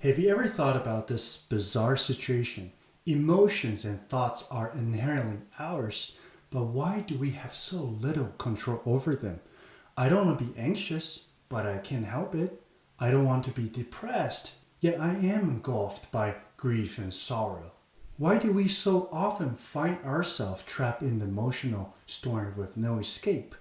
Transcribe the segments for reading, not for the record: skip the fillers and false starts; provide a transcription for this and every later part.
Have you ever thought about this bizarre situation? Emotions and thoughts are inherently ours, but why do we have so little control over them? I don't want to be anxious, but I can't help it. I don't want to be depressed, yet I am engulfed by grief and sorrow. Why do we so often find ourselves trapped in the emotional storm with no escape?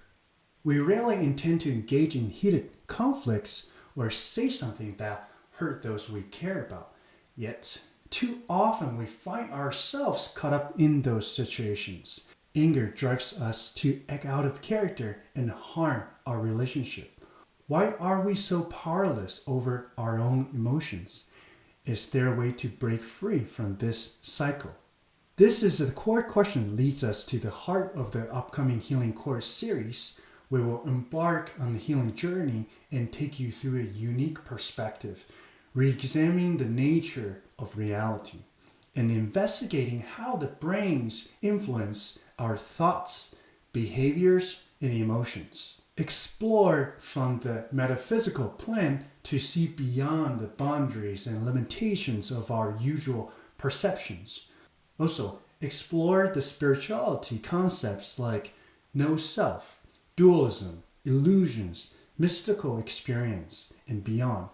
We rarely intend to engage in heated conflicts or say something that hurt those we care about. Yet, too often we find ourselves caught up in those situations. Anger drives us to act out of character and harm our relationship. Why are we so powerless over our own emotions? Is there a way to break free from this cycle? This is the core question that leads us to the heart of the upcoming Healing Course series. We will embark on the healing journey and take you through a unique perspective, re-examining the nature of reality and investigating how the brains influence our thoughts, behaviors, and emotions. Explore from the metaphysical plane to see beyond the boundaries and limitations of our usual perceptions. Also, explore the spirituality concepts like no self, dualism, illusions, mystical experience, and beyond.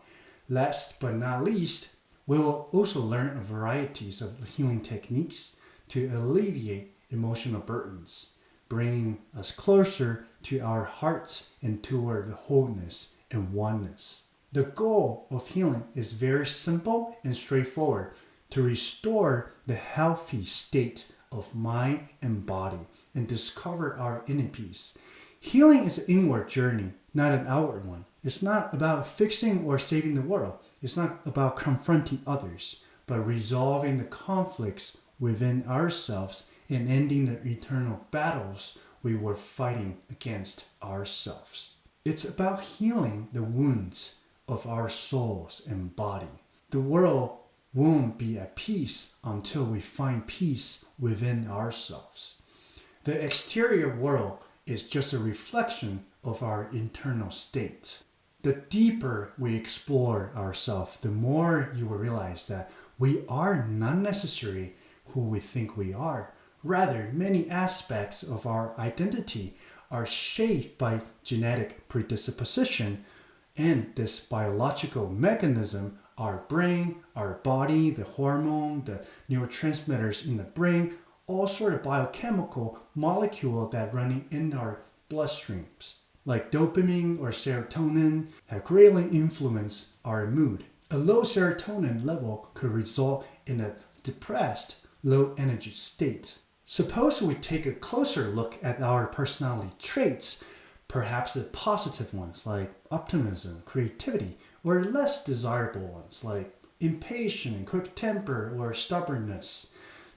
Last but not least, we will also learn varieties of healing techniques to alleviate emotional burdens, bringing us closer to our hearts and toward wholeness and oneness. The goal of healing is very simple and straightforward: to restore the healthy state of mind and body and discover our inner peace. Healing is an inward journey, not an outward one. It's not about fixing or saving the world. It's not about confronting others, but resolving the conflicts within ourselves and ending the eternal battles we were fighting against ourselves. It's about healing the wounds of our souls and body. The world won't be at peace until we find peace within ourselves. The exterior world is just a reflection of our internal state. The deeper we explore ourselves, the more you will realize that we are not necessarily who we think we are. Rather, many aspects of our identity are shaped by genetic predisposition, and this biological mechanism, our brain, our body, the hormone, the neurotransmitters in the brain, all sort of biochemical molecules that run in our bloodstreams, like dopamine or serotonin, have greatly influenced our mood. A low serotonin level could result in a depressed, low energy state. Suppose we take a closer look at our personality traits, perhaps the positive ones like optimism, creativity, or less desirable ones like impatient, quick temper, or stubbornness.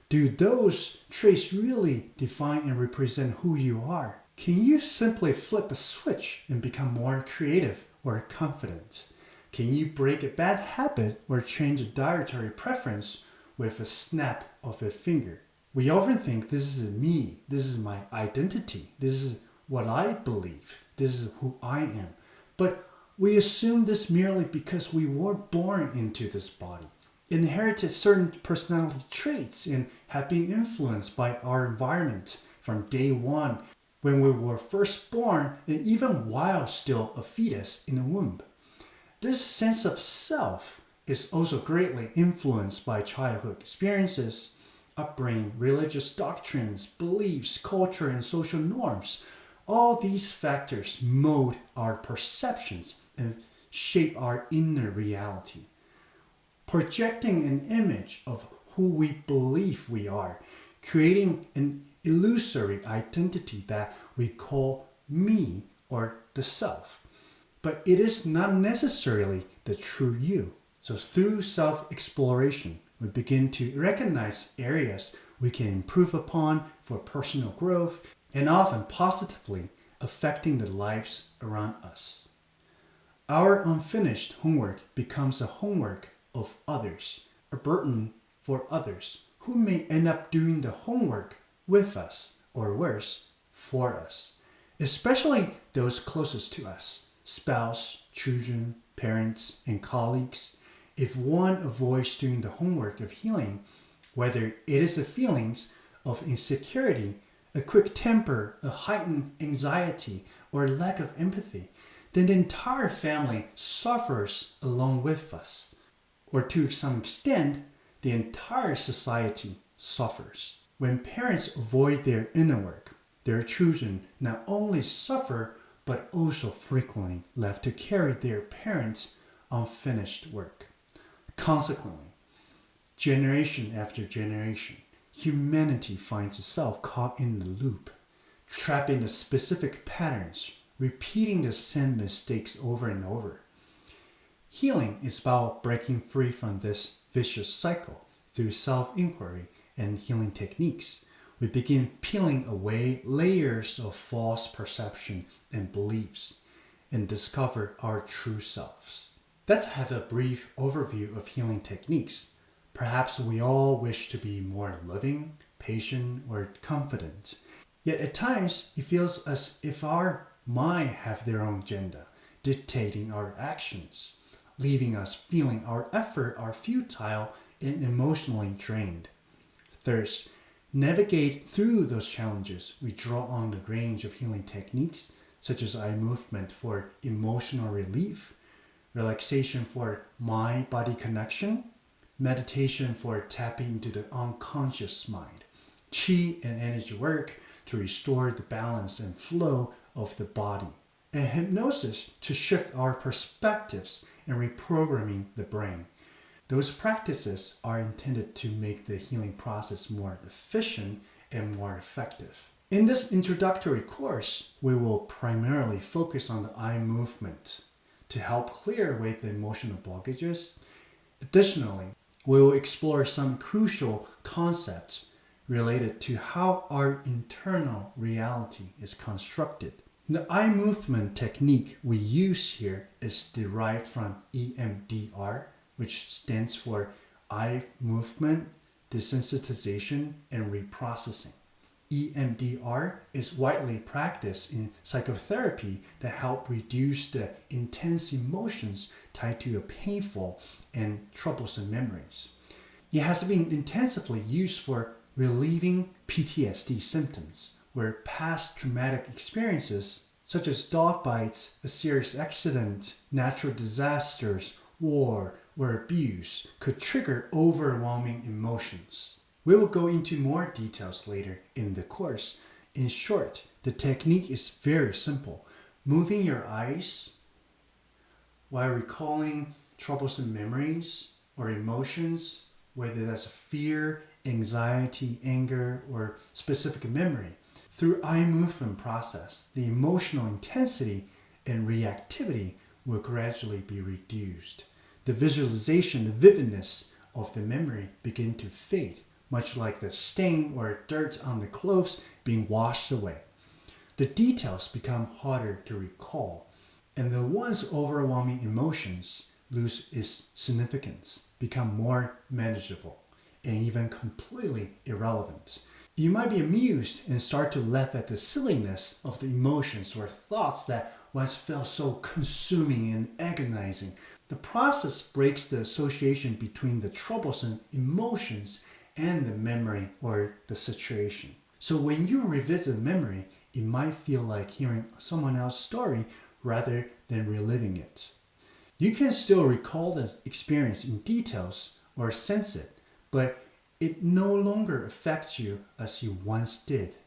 Do those traits really define and represent who you are? Can you simply flip a switch and become more creative or confident? Can you break a bad habit or change a dietary preference with a snap of a finger? We often think this is me, this is my identity, this is what I believe, this is who I am. But we assume this merely because we were born into this body, inherited certain personality traits, and have been influenced by our environment from day one, when we were first born, and even while still a fetus in the womb. This sense of self is also greatly influenced by childhood experiences, upbringing, religious doctrines, beliefs, culture, and social norms. All these factors mold our perceptions and shape our inner reality, projecting an image of who we believe we are, creating an illusory identity that we call me or the self. But it is not necessarily the true you. So through self-exploration, we begin to recognize areas we can improve upon for personal growth and often positively affecting the lives around us. Our unfinished homework becomes a homework of others, a burden for others who may end up doing the homework with us, or worse, for us, especially those closest to us, spouse, children, parents, and colleagues. if one avoids doing the homework of healing, whether it is the feelings of insecurity, a quick temper, a heightened anxiety, or lack of empathy, then the entire family suffers along with us. Or to some extent, the entire society suffers. When parents avoid their inner work, their children not only suffer, but also frequently left to carry their parents' unfinished work. Consequently, generation after generation, humanity finds itself caught in the loop, trapped in the specific patterns, repeating the same mistakes over and over. Healing is about breaking free from this vicious cycle through self-inquiry and healing techniques. We begin peeling away layers of false perception and beliefs and discover our true selves. Let's have a brief overview of healing techniques. Perhaps we all wish to be more loving, patient, or confident. Yet at times, it feels as if our mind have their own agenda, dictating our actions, leaving us feeling our effort are futile and emotionally drained. Thirst. Navigate through those challenges. We draw on the range of healing techniques, such as eye movement for emotional relief, relaxation for mind-body connection, meditation for tapping into the unconscious mind, qi and energy work to restore the balance and flow of the body, and hypnosis to shift our perspectives and reprogramming the brain. Those practices are intended to make the healing process more efficient and more effective. In this introductory course, we will primarily focus on the eye movement to help clear away the emotional blockages. Additionally, we will explore some crucial concepts related to how our internal reality is constructed. The eye movement technique we use here is derived from Emdr, which stands for eye movement, desensitization, and reprocessing. Emdr is widely practiced in psychotherapy that help reduce the intense emotions tied to a painful and troublesome memories. It has been intensively used for relieving PTSD symptoms, where past traumatic experiences such as dog bites, a serious accident, natural disasters, war, or abuse could trigger overwhelming emotions. We will go into more details later in the course. In short, the technique is very simple. Moving your eyes while recalling troublesome memories or emotions, whether that's fear, anxiety, anger, or specific memory. Through eye movement process, the emotional intensity and reactivity will gradually be reduced. The visualization, the vividness of the memory begin to fade, much like the stain or dirt on the clothes being washed away. The details become harder to recall, and the once overwhelming emotions lose its significance, become more manageable, and even completely irrelevant. You might be amused and start to laugh at the silliness of the emotions or thoughts that once felt so consuming and agonizing. The process breaks the association between the troublesome emotions and the memory or the situation. So when you revisit memory, it might feel like hearing someone else's story rather than reliving it. You can still recall the experience in details or sense it, but it no longer affects you as you once did.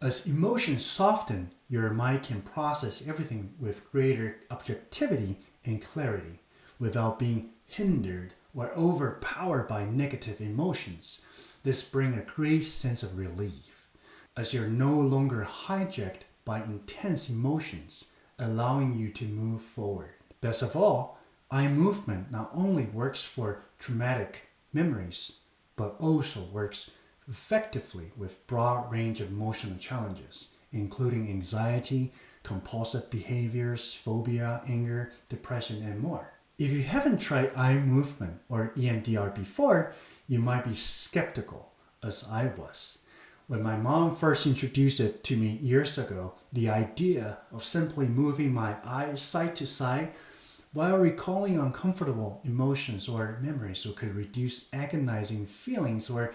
As emotions soften, your mind can process everything with greater objectivity and clarity without being hindered or overpowered by negative emotions. This brings a great sense of relief, as you're no longer hijacked by intense emotions, allowing you to move forward. Best of all, eye movement not only works for traumatic memories, but also works effectively with broad range of emotional challenges, including anxiety, compulsive behaviors, phobia, anger, depression, and more. If you haven't tried eye movement or Emdr before, you might be skeptical, as I was. When my mom first introduced it to me years ago, the idea of simply moving my eyes side to side while recalling uncomfortable emotions or memories could reduce agonizing feelings or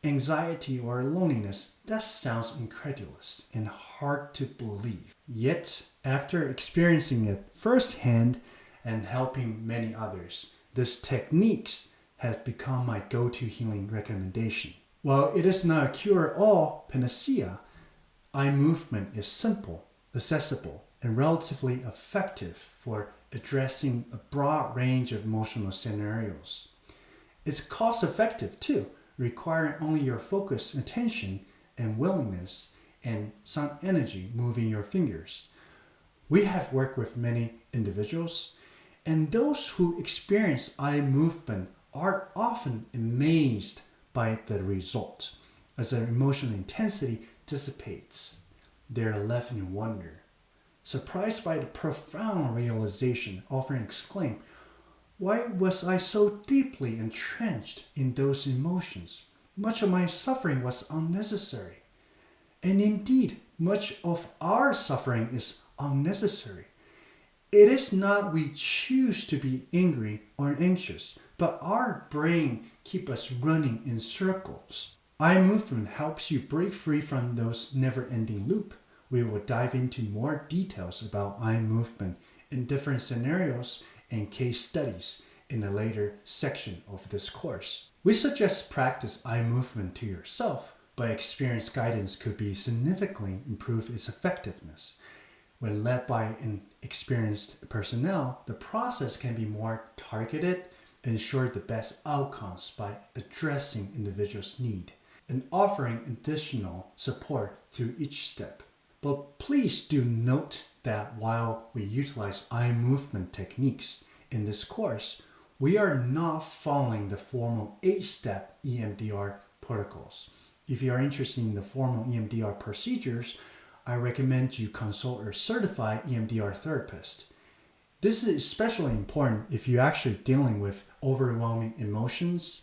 anxiety or loneliness. That sounds incredulous and hard to believe. Yet, after experiencing it firsthand and helping many others, this technique has become my go-to healing recommendation. While it is not a cure-all panacea, eye movement is simple, accessible, and relatively effective for addressing a broad range of emotional scenarios. It's cost-effective too, requiring only your focus, attention, and willingness, and some energy moving your fingers. We have worked with many individuals, and those who experience eye movement are often amazed by the result. As their emotional intensity dissipates, they are left in wonder, surprised by the profound realization, often exclaim, "Why was I so deeply entrenched in those emotions? Much of my suffering was unnecessary." And indeed, much of our suffering is unnecessary. It is not we choose to be angry or anxious, but our brain keeps us running in circles. Eye movement helps you break free from those never-ending loop. We will dive into more details about eye movement in different scenarios and case studies in a later section of this course. We suggest practice eye movement to yourself, but experienced guidance could be significantly improve its effectiveness. When led by an experienced personnel, the process can be more targeted and ensure the best outcomes by addressing individuals' need and offering additional support through each step. But please do note that while we utilize eye movement techniques in this course, we are not following the formal 8-step EMDR protocols. If you are interested in the formal EMDR procedures, I recommend you consult a certified EMDR therapist. This is especially important if you're actually dealing with overwhelming emotions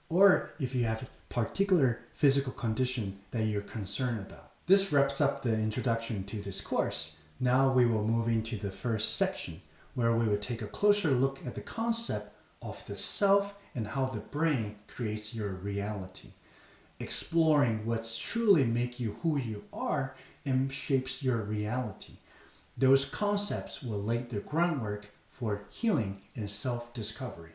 or if you have a particular physical condition that you're concerned about. This wraps up the introduction to this course. Now we will move into the first section, where we will take a closer look at the concept of the self and how the brain creates your reality, exploring what's truly make you who you are and shapes your reality. Those concepts will lay the groundwork for healing and self-discovery.